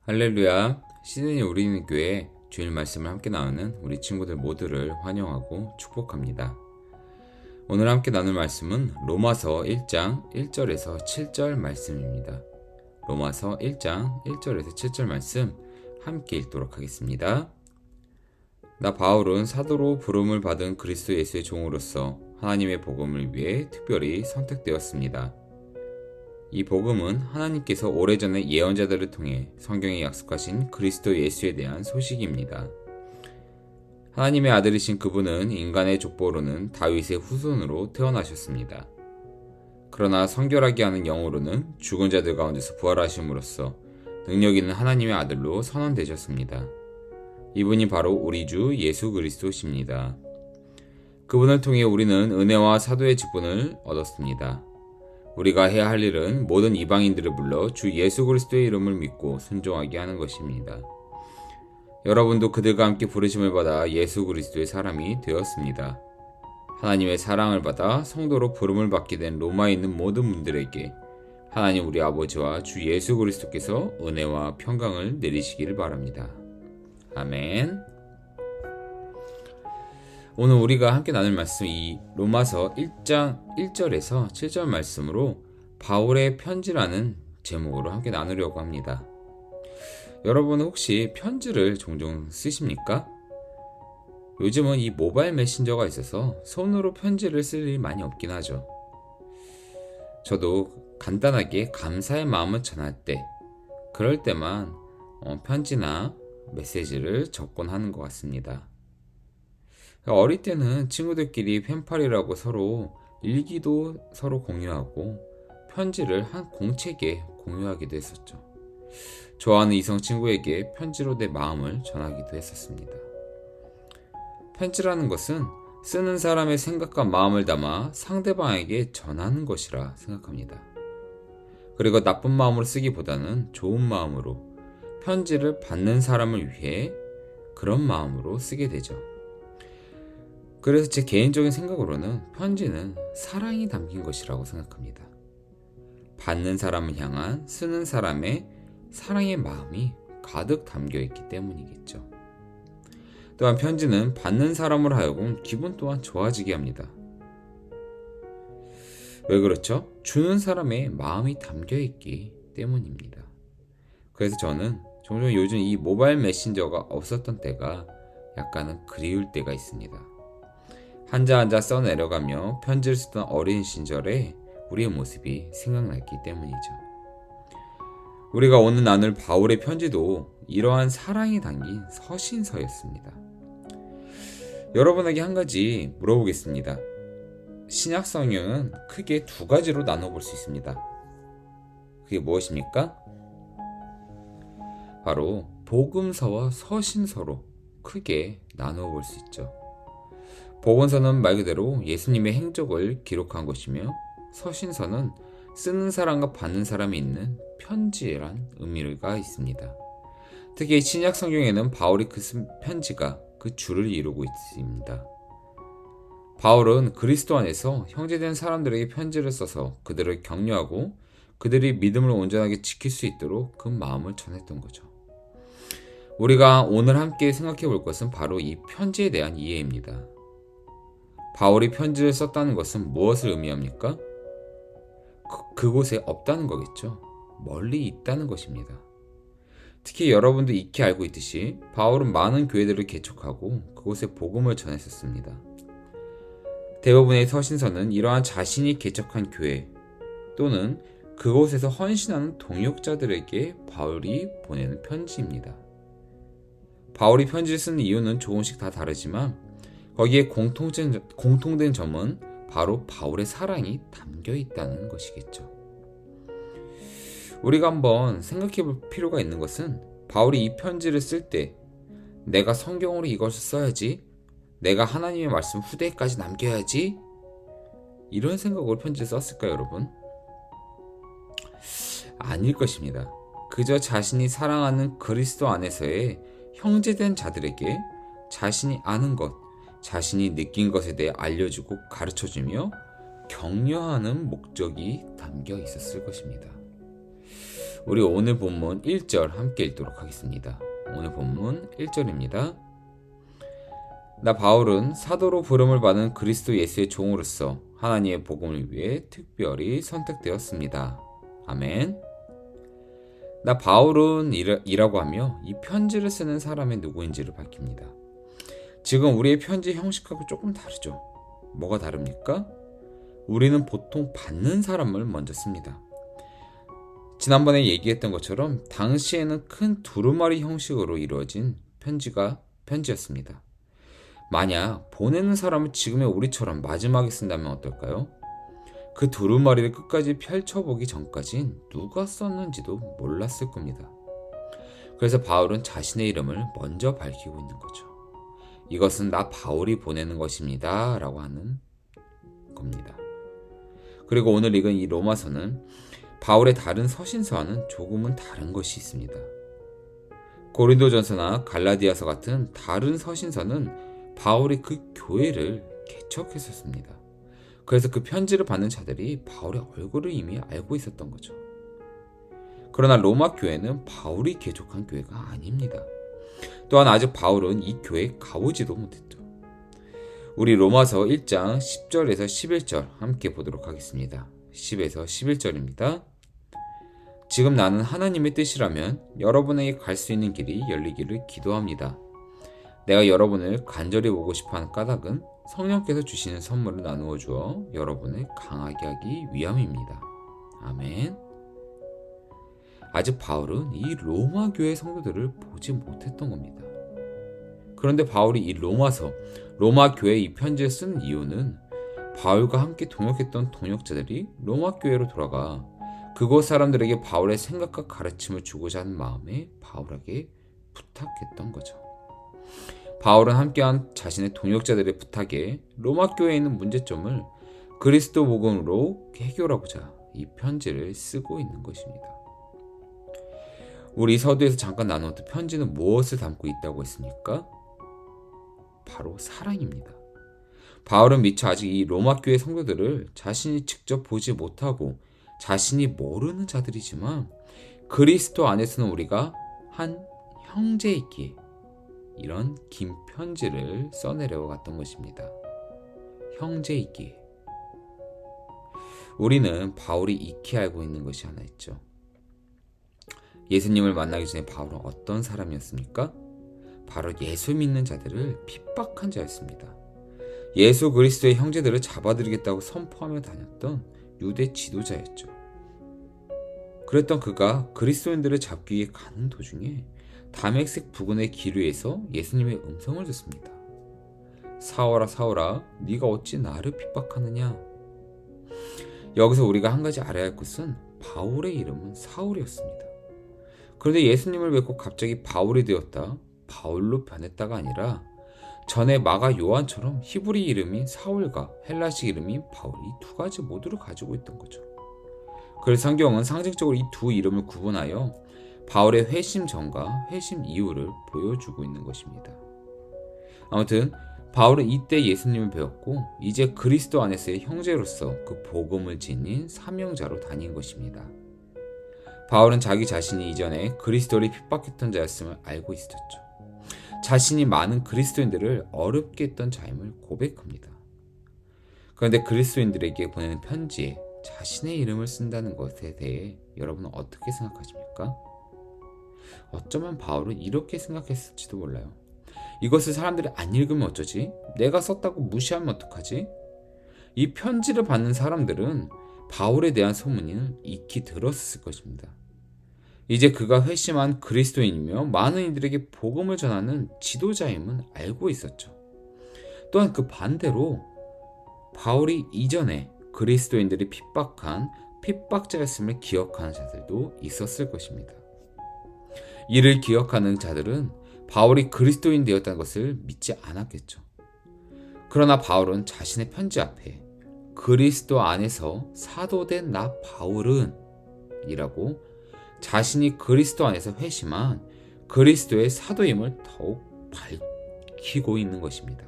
할렐루야. 시드니 우리는 교회 주일 말씀을 함께 나누는 우리 친구들 모두를 환영하고 축복합니다. 오늘 함께 나눌 말씀은 로마서 1장 1절에서 7절 말씀입니다. 로마서 1장 1절에서 7절 말씀 함께 읽도록 하겠습니다. 나 바울은 사도로 부름을 받은 그리스도 예수의 종으로서 하나님의 복음을 위해 특별히 선택되었습니다. 이 복음은 하나님께서 오래전에 예언자들을 통해 성경에 약속하신 그리스도 예수에 대한 소식입니다. 하나님의 아들이신 그분은 인간의 족보로는 다윗의 후손으로 태어나셨습니다. 그러나 성결하게 하는 영으로는 죽은 자들 가운데서 부활하심으로써 능력 있는 하나님의 아들로 선언되셨습니다. 이분이 바로 우리 주 예수 그리스도십니다. 그분을 통해 우리는 은혜와 사도의 직분을 얻었습니다. 우리가 해야 할 일은 모든 이방인들을 불러 주 예수 그리스도의 이름을 믿고 순종하게 하는 것입니다. 여러분도 그들과 함께 부르심을 받아 예수 그리스도의 사람이 되었습니다. 하나님의 사랑을 받아 성도로 부름을 받게 된 로마에 있는 모든 분들에게 하나님 우리 아버지와 주 예수 그리스도께서 은혜와 평강을 내리시기를 바랍니다. 아멘. 오늘 우리가 함께 나눌 말씀 이 로마서 1장 1절에서 7절 말씀으로 바울의 편지라는 제목으로 함께 나누려고 합니다. 여러분 혹시 편지를 종종 쓰십니까? 요즘은 이 모바일 메신저가 있어서 손으로 편지를 쓸 일이 많이 없긴 하죠. 저도 간단하게 감사의 마음을 전할 때 그럴 때만 편지나 메시지를 적곤 하는 것 같습니다. 어릴 때는 친구들끼리 펜팔이라고 서로 일기도 서로 공유하고 편지를 한 공책에 공유하기도 했었죠. 좋아하는 이성 친구에게 편지로 내 마음을 전하기도 했었습니다. 편지라는 것은 쓰는 사람의 생각과 마음을 담아 상대방에게 전하는 것이라 생각합니다. 그리고 나쁜 마음으로 쓰기보다는 좋은 마음으로 편지를 받는 사람을 위해 그런 마음으로 쓰게 되죠. 그래서 제 개인적인 생각으로는 편지는 사랑이 담긴 것이라고 생각합니다. 받는 사람을 향한 쓰는 사람의 사랑의 마음이 가득 담겨 있기 때문이겠죠. 또한 편지는 받는 사람으로 하여금 기분 또한 좋아지게 합니다. 왜 그렇죠? 주는 사람의 마음이 담겨 있기 때문입니다. 그래서 저는 종종 요즘 이 모바일 메신저가 없었던 때가 약간은 그리울 때가 있습니다. 한자 한자 써내려가며 편지를 쓰던 어린 시절에 우리의 모습이 생각났기 때문이죠. 우리가 오늘 나눌 바울의 편지도 이러한 사랑이 담긴 서신서였습니다. 여러분에게 한 가지 물어보겠습니다. 신약 성경은 크게 두 가지로 나눠볼 수 있습니다. 그게 무엇입니까? 바로 복음서와 서신서로 크게 나누어 볼 수 있죠. 복음서는 말 그대로 예수님의 행적을 기록한 것이며 서신서는 쓰는 사람과 받는 사람이 있는 편지란 의미가 있습니다. 특히 신약 성경에는 바울이 쓴 편지가 그 줄을 이루고 있습니다. 바울은 그리스도 안에서 형제된 사람들에게 편지를 써서 그들을 격려하고 그들이 믿음을 온전하게 지킬 수 있도록 그 마음을 전했던 거죠. 우리가 오늘 함께 생각해 볼 것은 바로 이 편지에 대한 이해입니다. 바울이 편지를 썼다는 것은 무엇을 의미합니까? 그곳에 없다는 거겠죠. 멀리 있다는 것입니다. 특히 여러분도 익히 알고 있듯이 바울은 많은 교회들을 개척하고 그곳에 복음을 전했었습니다. 대부분의 서신서는 이러한 자신이 개척한 교회 또는 그곳에서 헌신하는 동역자들에게 바울이 보내는 편지입니다. 바울이 편지를 쓰는 이유는 조금씩 다 다르지만 거기에 공통된 점은 바로 바울의 사랑이 담겨 있다는 것이겠죠. 우리가 한번 생각해 볼 필요가 있는 것은 바울이 이 편지를 쓸 때 내가 성경으로 이것을 써야지, 내가 하나님의 말씀 후대까지 남겨야지 이런 생각으로 편지를 썼을까요, 여러분? 아닐 것입니다. 그저 자신이 사랑하는 그리스도 안에서의 형제된 자들에게 자신이 아는 것, 자신이 느낀 것에 대해 알려주고 가르쳐주며 격려하는 목적이 담겨 있었을 것입니다. 우리 오늘 본문 1절 함께 읽도록 하겠습니다. 오늘 본문 1절입니다. 나 바울은 사도로 부름을 받은 그리스도 예수의 종으로서 하나님의 복음을 위해 특별히 선택되었습니다. 아멘. 나 바울은 이라고 하며 이 편지를 쓰는 사람의 누구인지를 밝힙니다. 지금 우리의 편지 형식하고 조금 다르죠. 뭐가 다릅니까? 우리는 보통 받는 사람을 먼저 씁니다. 지난번에 얘기했던 것처럼 당시에는 큰 두루마리 형식으로 이루어진 편지였습니다. 만약 보내는 사람을 지금의 우리처럼 마지막에 쓴다면 어떨까요? 그 두루마리를 끝까지 펼쳐보기 전까진 누가 썼는지도 몰랐을 겁니다. 그래서 바울은 자신의 이름을 먼저 밝히고 있는 거죠. 이것은 나 바울이 보내는 것입니다 라고 하는 겁니다. 그리고 오늘 읽은 이 로마서는 바울의 다른 서신서와는 조금은 다른 것이 있습니다. 고린도전서나 갈라디아서 같은 다른 서신서는 바울이 그 교회를 개척했었습니다. 그래서 그 편지를 받는 자들이 바울의 얼굴을 이미 알고 있었던 거죠. 그러나 로마 교회는 바울이 개척한 교회가 아닙니다. 또한 아직 바울은 이 교회에 가보지도 못했죠. 우리 로마서 1장 10절에서 11절 함께 보도록 하겠습니다. 10에서 11절입니다. 지금 나는 하나님의 뜻이라면 여러분에게 갈 수 있는 길이 열리기를 기도합니다. 내가 여러분을 간절히 보고 싶어하는 까닭은 성령께서 주시는 선물을 나누어 주어 여러분을 강하게 하기 위함입니다. 아멘. 아직 바울은 이 로마 교회 성도들을 보지 못했던 겁니다. 그런데 바울이 이 로마 교회에 이 편지를 쓴 이유는 바울과 함께 동역했던 동역자들이 로마 교회로 돌아가 그곳 사람들에게 바울의 생각과 가르침을 주고자 하는 마음에 바울에게 부탁했던 거죠. 바울은 함께한 자신의 동역자들의 부탁에 로마 교회에 있는 문제점을 그리스도 복음으로 해결하고자 이 편지를 쓰고 있는 것입니다. 우리 서두에서 잠깐 나누었던 편지는 무엇을 담고 있다고 했습니까? 바로 사랑입니다. 바울은 미처 아직 이 로마 교회 성도들을 자신이 직접 보지 못하고 자신이 모르는 자들이지만 그리스도 안에서는 우리가 한 형제이기에 이런 긴 편지를 써내려 갔던 것입니다. 형제이기에. 우리는 바울이 익히 알고 있는 것이 하나 있죠. 예수님을 만나기 전에 바울은 어떤 사람이었습니까? 바로 예수 믿는 자들을 핍박한 자였습니다. 예수 그리스도의 형제들을 잡아들이겠다고 선포하며 다녔던 유대 지도자였죠. 그랬던 그가 그리스도인들을 잡기 위해 가는 도중에 다메섹 부근의 길 위에서 예수님의 음성을 듣습니다. 사울아 사울아 네가 어찌 나를 핍박하느냐. 여기서 우리가 한 가지 알아야 할 것은 바울의 이름은 사울이었습니다. 그런데 예수님을 뵙고 갑자기 바울이 되었다, 바울로 변했다가 아니라 전에 마가 요한처럼 히브리 이름인 사울과 헬라식 이름인 바울 이 두 가지 모두를 가지고 있던 거죠. 그래서 성경은 상징적으로 이 두 이름을 구분하여 바울의 회심 전과 회심 이후를 보여주고 있는 것입니다. 아무튼 바울은 이때 예수님을 배웠고 이제 그리스도 안에서의 형제로서 그 복음을 지닌 사명자로 다닌 것입니다. 바울은 자기 자신이 이전에 그리스도를 핍박했던 자였음을 알고 있었죠. 자신이 많은 그리스도인들을 어렵게 했던 자임을 고백합니다. 그런데 그리스도인들에게 보내는 편지에 자신의 이름을 쓴다는 것에 대해 여러분은 어떻게 생각하십니까? 어쩌면 바울은 이렇게 생각했을지도 몰라요. 이것을 사람들이 안 읽으면 어쩌지? 내가 썼다고 무시하면 어떡하지? 이 편지를 받는 사람들은 바울에 대한 소문을 익히 들었을 것입니다. 이제 그가 회심한 그리스도인이며 많은 이들에게 복음을 전하는 지도자임은 알고 있었죠. 또한 그 반대로 바울이 이전에 그리스도인들이 핍박한 핍박자였음을 기억하는 자들도 있었을 것입니다. 이를 기억하는 자들은 바울이 그리스도인 되었다는 것을 믿지 않았겠죠. 그러나 바울은 자신의 편지 앞에 그리스도 안에서 사도된 나 바울은 이라고 자신이 그리스도 안에서 회심한 그리스도의 사도임을 더욱 밝히고 있는 것입니다.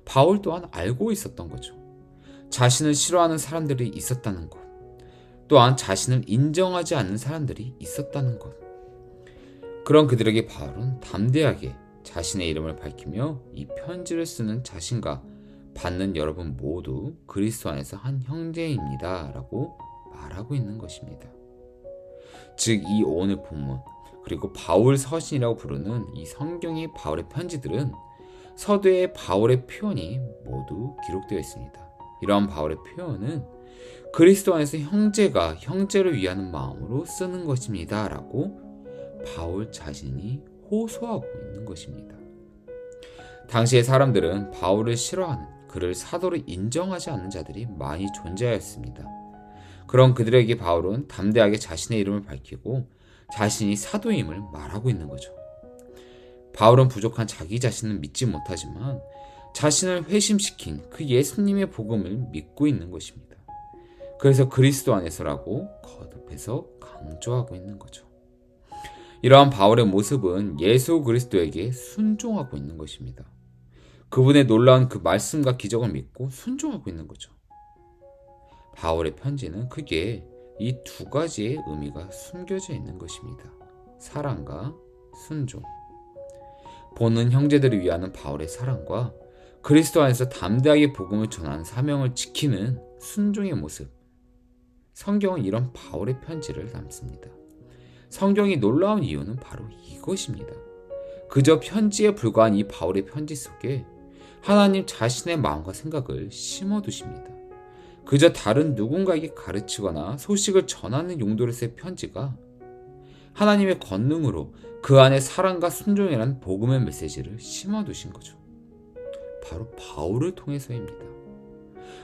바울 또한 알고 있었던 거죠. 자신을 싫어하는 사람들이 있었다는 것, 또한 자신을 인정하지 않는 사람들이 있었다는 것. 그런 그들에게 바울은 담대하게 자신의 이름을 밝히며 이 편지를 쓰는 자신과 받는 여러분 모두 그리스도 안에서 한 형제입니다 라고 말하고 있는 것입니다. 즉 이 오늘 본문 그리고 바울 서신이라고 부르는 이 성경의 바울의 편지들은 서두에 바울의 표현이 모두 기록되어 있습니다. 이러한 바울의 표현은 그리스도 안에서 형제가 형제를 위하는 마음으로 쓰는 것입니다 라고 바울 자신이 호소하고 있는 것입니다. 당시의 사람들은 바울을 싫어하는, 그를 사도로 인정하지 않는 자들이 많이 존재하였습니다. 그런 그들에게 바울은 담대하게 자신의 이름을 밝히고 자신이 사도임을 말하고 있는 거죠. 바울은 부족한 자기 자신을 믿지 못하지만 자신을 회심시킨 그 예수님의 복음을 믿고 있는 것입니다. 그래서 그리스도 안에서라고 거듭해서 강조하고 있는 거죠. 이러한 바울의 모습은 예수 그리스도에게 순종하고 있는 것입니다. 그분의 놀라운 그 말씀과 기적을 믿고 순종하고 있는 거죠. 바울의 편지는 크게 이 두 가지의 의미가 숨겨져 있는 것입니다. 사랑과 순종. 보는 형제들을 위하는 바울의 사랑과 그리스도 안에서 담대하게 복음을 전하는 사명을 지키는 순종의 모습. 성경은 이런 바울의 편지를 남습니다. 성경이 놀라운 이유는 바로 이것입니다. 그저 편지에 불과한 이 바울의 편지 속에 하나님 자신의 마음과 생각을 심어두십니다. 그저 다른 누군가에게 가르치거나 소식을 전하는 용도로서의 편지가 하나님의 권능으로 그 안에 사랑과 순종이라는 복음의 메시지를 심어두신 거죠. 바로 바울을 통해서입니다.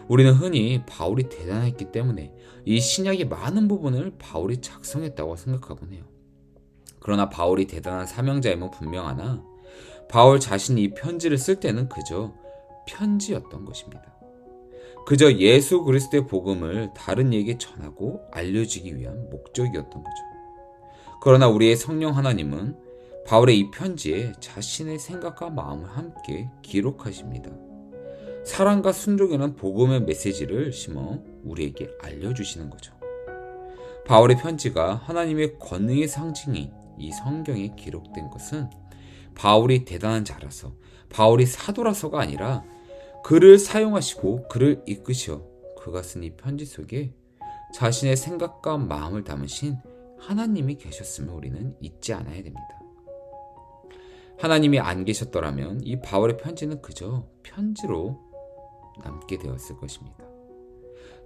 우리는 흔히 바울이 대단했기 때문에 이 신약의 많은 부분을 바울이 작성했다고 생각하곤 해요. 그러나 바울이 대단한 사명자임은 분명하나 바울 자신이 이 편지를 쓸 때는 그저 편지였던 것입니다. 그저 예수 그리스도의 복음을 다른 이에게 전하고 알려주기 위한 목적이었던 거죠. 그러나 우리의 성령 하나님은 바울의 이 편지에 자신의 생각과 마음을 함께 기록하십니다. 사랑과 순종이라는 복음의 메시지를 심어 우리에게 알려주시는 거죠. 바울의 편지가 하나님의 권능의 상징인 이 성경에 기록된 것은 바울이 대단한 자라서, 바울이 사도라서가 아니라 그를 사용하시고 그를 이끄시어 그가 쓴 이 편지 속에 자신의 생각과 마음을 담으신 하나님이 계셨음을 우리는 잊지 않아야 됩니다. 하나님이 안 계셨더라면 이 바울의 편지는 그저 편지로 남게 되었을 것입니다.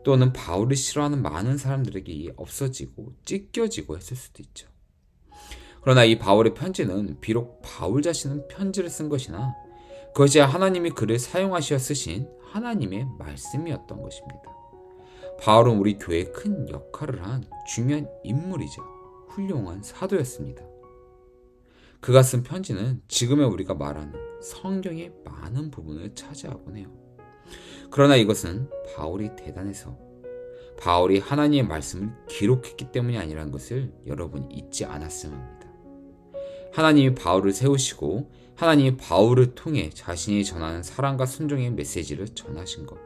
또는 바울을 싫어하는 많은 사람들에게 없어지고 찢겨지고 했을 수도 있죠. 그러나 이 바울의 편지는 비록 바울 자신은 편지를 쓴 것이나 그것이 하나님이 그를 사용하시어 쓰신 하나님의 말씀이었던 것입니다. 바울은 우리 교회에 큰 역할을 한 중요한 인물이자 훌륭한 사도였습니다. 그가 쓴 편지는 지금의 우리가 말하는 성경의 많은 부분을 차지하곤 해요. 그러나 이것은 바울이 대단해서, 바울이 하나님의 말씀을 기록했기 때문이 아니라는 것을 여러분이 잊지 않았으면 합니다. 하나님이 바울을 세우시고 하나님이 바울을 통해 자신이 전하는 사랑과 순종의 메시지를 전하신 것,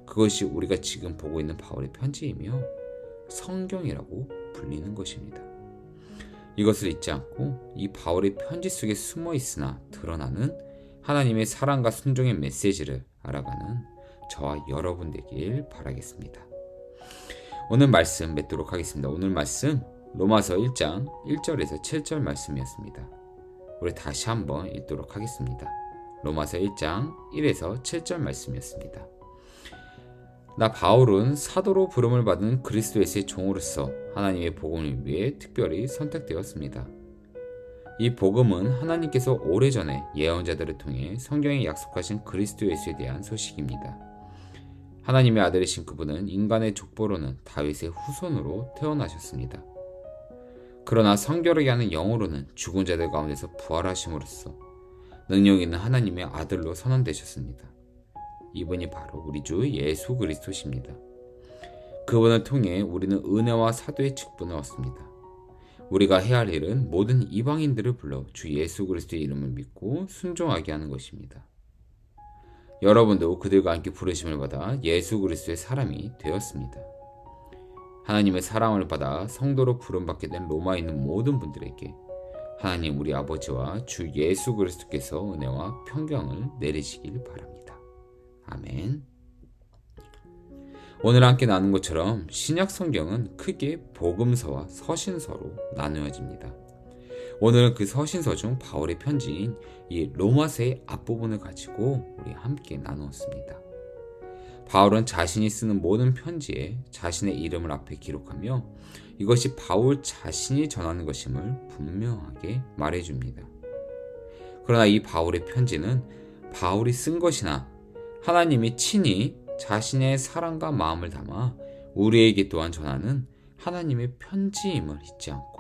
그것이 우리가 지금 보고 있는 바울의 편지이며 성경이라고 불리는 것입니다. 이것을 잊지 않고 이 바울의 편지 속에 숨어 있으나 드러나는 하나님의 사랑과 순종의 메시지를 알아가는 저와 여러분 되길 바라겠습니다. 오늘 말씀 맺도록 하겠습니다. 오늘 말씀 로마서 1장 1절에서 7절 말씀이었습니다. 우리 다시 한번 읽도록 하겠습니다. 로마서 1장 1에서 7절 말씀이었습니다. 나 바울은 사도로 부름을 받은 그리스도 예수의 종으로서 하나님의 복음을 위해 특별히 선택되었습니다. 이 복음은 하나님께서 오래전에 예언자들을 통해 성경에 약속하신 그리스도 예수에 대한 소식입니다. 하나님의 아들이신 그분은 인간의 족보로는 다윗의 후손으로 태어나셨습니다. 그러나 성결하게 하는 영으로는 죽은 자들 가운데서 부활하심으로써 능력 있는 하나님의 아들로 선언되셨습니다. 이분이 바로 우리 주 예수 그리스도십니다. 그분을 통해 우리는 은혜와 사도의 직분을 얻습니다. 우리가 해야 할 일은 모든 이방인들을 불러 주 예수 그리스도의 이름을 믿고 순종하게 하는 것입니다. 여러분도 그들과 함께 부르심을 받아 예수 그리스도의 사람이 되었습니다. 하나님의 사랑을 받아 성도로 부름받게 된 로마에 있는 모든 분들에게 하나님 우리 아버지와 주 예수 그리스도께서 은혜와 평강을 내리시길 바랍니다. 아멘. 오늘 함께 나눈 것처럼 신약 성경은 크게 복음서와 서신서로 나누어집니다. 오늘은 그 서신서 중 바울의 편지인 이 로마서의 앞부분을 가지고 우리 함께 나누었습니다. 바울은 자신이 쓰는 모든 편지에 자신의 이름을 앞에 기록하며 이것이 바울 자신이 전하는 것임을 분명하게 말해줍니다. 그러나 이 바울의 편지는 바울이 쓴 것이나 하나님이 친히 자신의 사랑과 마음을 담아 우리에게 또한 전하는 하나님의 편지임을 잊지 않고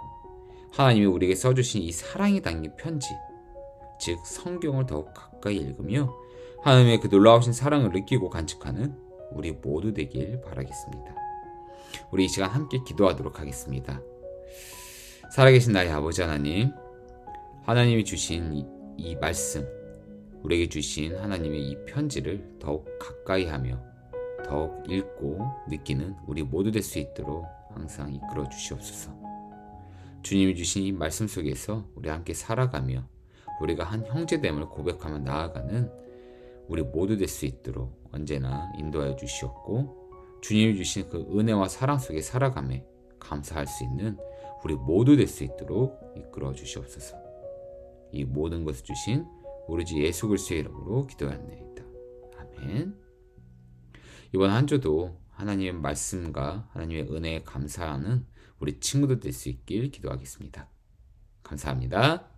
하나님이 우리에게 써주신 이 사랑이 담긴 편지, 즉 성경을 더욱 가까이 읽으며 하나님의 그 놀라우신 사랑을 느끼고 간직하는 우리 모두 되길 바라겠습니다. 우리 이 시간 함께 기도하도록 하겠습니다. 살아계신 나의 아버지 하나님, 하나님이 주신 이 말씀, 우리에게 주신 하나님의 이 편지를 더욱 가까이 하며 더욱 읽고 느끼는 우리 모두 될 수 있도록 항상 이끌어 주시옵소서. 주님이 주신 이 말씀 속에서 우리 함께 살아가며 우리가 한 형제됨을 고백하며 나아가는 우리 모두 될 수 있도록 언제나 인도하여 주시옵고 주님이 주신 그 은혜와 사랑 속에 살아가며 감사할 수 있는 우리 모두 될 수 있도록 이끌어 주시옵소서. 이 모든 것을 주신 우리 주 예수 그리스도의 이름으로 기도하옵나이다. 아멘. 이번 한 주도 하나님의 말씀과 하나님의 은혜에 감사하는 우리 친구들 될 수 있길 기도하겠습니다. 감사합니다.